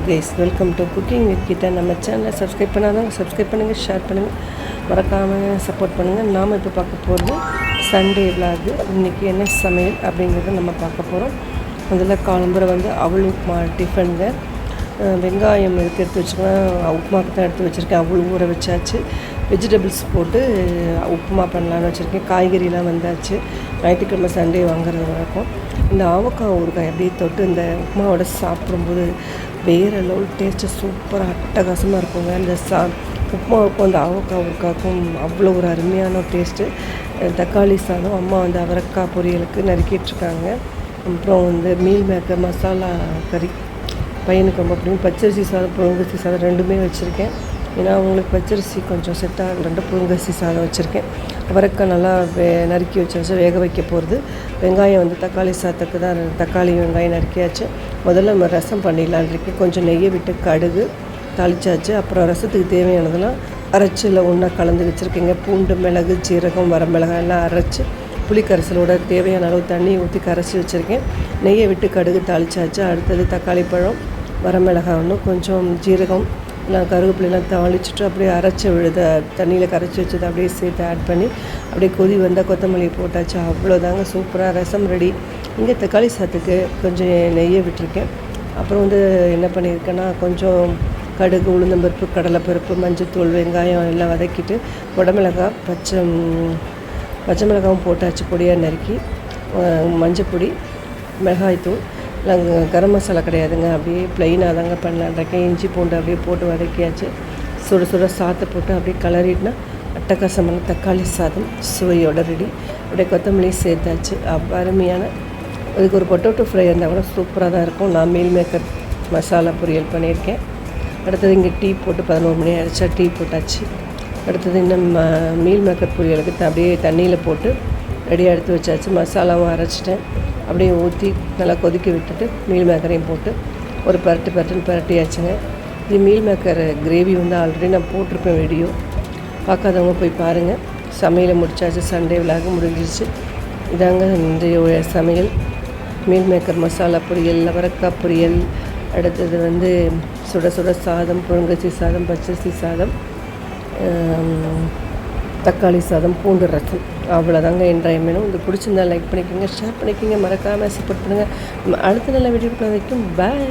Guys, welcome to cooking with Geetha. நம்ம சேனலை subscribe பண்ணாதவங்க சப்ஸ்கிரைப் பண்ணுங்கள், ஷேர் பண்ணுங்கள், மறக்காமல் சப்போர்ட் பண்ணுங்கள். நாம் இப்போ பார்க்க போகிறது சண்டே விலாகு. இன்றைக்கி என்ன சமையல் அப்படிங்கிறத நம்ம பார்க்க போகிறோம். அதில் காலம்புரை அவல் உப்புமா டிஃபனுங்க. வெங்காயம் எடுத்து வச்சுக்கலாம். உப்புமாக்கு தான் எடுத்து வச்சுருக்கேன். அவள் ஊற வச்சாச்சு. வெஜிடபிள்ஸ் போட்டு உப்புமா பண்ணலான்னு வச்சுருக்கேன். காய்கறிலாம் வந்தாச்சு. ஞாயிற்றுக்கிழமை சண்டே வாங்குறது வழக்கம். இந்த ஆவக்காய் ஊறுகாய் அப்படியே தொட்டு இந்த உப்புமாவோட சாப்பிடும்போது வேறு லெவல் டேஸ்ட்டு சூப்பராக அட்டகாசமாக இருக்குங்க. இந்த உப்புமாவுக்கும் அந்த ஆவக்காய் ஊறுகாய்க்கும் அவ்வளோ ஒரு அருமையான டேஸ்ட்டு. தக்காளி சாதம் அம்மா அவரைக்காய் பொரியலுக்கு நறுக்கிட்டுருக்காங்க. அப்புறம் மீல் மேக்கர் மசாலா கறி பையனுக்கு ரொம்ப பிடிக்கும். பச்சரிசி சாதம் புழுங்கரிசி சாதம் ரெண்டுமே வச்சுருக்கேன். ஏன்னா அவங்களுக்கு பச்சரிசி கொஞ்சம் செட் ஆகலன்ட்டு புழுங்கரிசி சாதம் வச்சுருக்கேன். அவரைக்காய் நல்லா நறுக்கி வச்சாச்சு. வேக வைக்க போகிறது. வெங்காயம் தக்காளி சாதத்துக்கு தான் தக்காளி வெங்காயம் நறுக்கியாச்சு. முதல்ல நம்ம ரசம் பண்ணிடலான் இருக்கேன். கொஞ்சம் நெய்யை விட்டு கடுகு தாளிச்சாச்சு. அப்புறம் ரசத்துக்கு தேவையானதெல்லாம் அரைச்சில் ஒன்றா கலந்து வச்சுருக்கேங்க. பூண்டு, மிளகு, ஜீரகம், வரமிளகாய் எல்லாம் அரைச்சி புளிக்கரைசலோட தேவையான அளவு தண்ணி ஊற்றி கரைச்சி வச்சுருக்கேன். நெய்யை விட்டு கடுகு தாளிச்சாச்சு. அடுத்தது தக்காளி பழம், வரமிளகாய் ஒன்று, கொஞ்சம் ஜீரகம் எல்லாம் கருவேப்பிலாம் தாளிச்சுட்டு அப்படியே அரைச்சி விழுத தண்ணியில் கரைச்சி வச்சது அப்படியே சேர்த்து ஆட் பண்ணி அப்படியே கொதி வந்தால் கொத்தமல்லி போட்டாச்சு. அவ்வளோதாங்க, சூப்பராக ரசம் ரெடி. இங்கே தக்காளி சாதத்துக்கு கொஞ்சம் நெய்யை விட்டுருக்கேன். அப்புறம் என்ன பண்ணியிருக்கேன்னா, கொஞ்சம் கடுகு, உளுந்தம்பருப்பு, கடலைப்பருப்பு, மஞ்சத்தூள், வெங்காயம் எல்லாம் வதக்கிட்டு குடமிளகாய், பச்சை மிளகாவும் போட்டாச்சு பொடியாக நறுக்கி. மஞ்சப்பொடி, மிளகாய்த்தூள், கரம் மசாலா கிடையாதுங்க. அப்படியே ப்ளைனாக தாங்க பண்ணலான்றக்கேன். இஞ்சி பூண்டு அப்படியே போட்டு வதக்கியாச்சு. சுட சுட சாத்தை போட்டு அப்படியே கலரிட்டுனா அட்டகாசமான தக்காளி சாதம் சுவையோட ரெடி. அப்படியே கொத்தமல்லி சேர்த்தாச்சு. அருமையான அதுக்கு ஒரு பொட்டேட்டோ ஃப்ரை இருந்தால் கூட சூப்பராக தான் இருக்கும். நான் மீல் மேக்கர் மசாலா பொரியல் பண்ணியிருக்கேன். அடுத்தது இங்கே டீ போட்டு 11 மணி ஆகிடுச்சா டீ போட்டாச்சு. அடுத்தது இன்னும் மீல் மேக்கர் பொரியலுக்கு அப்படியே தண்ணியில் போட்டு ரெடியாக எடுத்து வச்சாச்சு. மசாலாவும் அரைச்சிட்டேன். அப்படியே ஊற்றி நல்லா கொதிக்க விட்டுட்டு மீல் மேக்கரையும் போட்டு ஒரு பரட்டுன்னு பரட்டியாச்சுங்க. இது மீல் மேக்கர் கிரேவி ஆல்ரெடி நான் போட்டிருப்பேன் வீடியோ. பார்க்காதவங்க போய் பாருங்கள். சமையலை முடிச்சாச்சு. சண்டே விலாக முடிஞ்சிச்சு. இதாங்க இன்றைய சமையல். மீல் மேக்கர் மசாலா பொரியல், அவரைக்காய் பொரியல், அடுத்தது சுட சுட சாதம், புழுங்கரிசி சாதம், பச்சரிசி சாதம், தக்காளி சாதம், பூண்டு ரசம். அவ்வளோதாங்க இன்றைய மெனு. பிடிச்சிருந்தா லைக் பண்ணிக்கோங்க, ஷேர் பண்ணிக்கோங்க, மறக்காமல் சப்போர்ட் பண்ணுங்கள். அடுத்த நல்ல வீடியோ வரைக்கும் பாய்.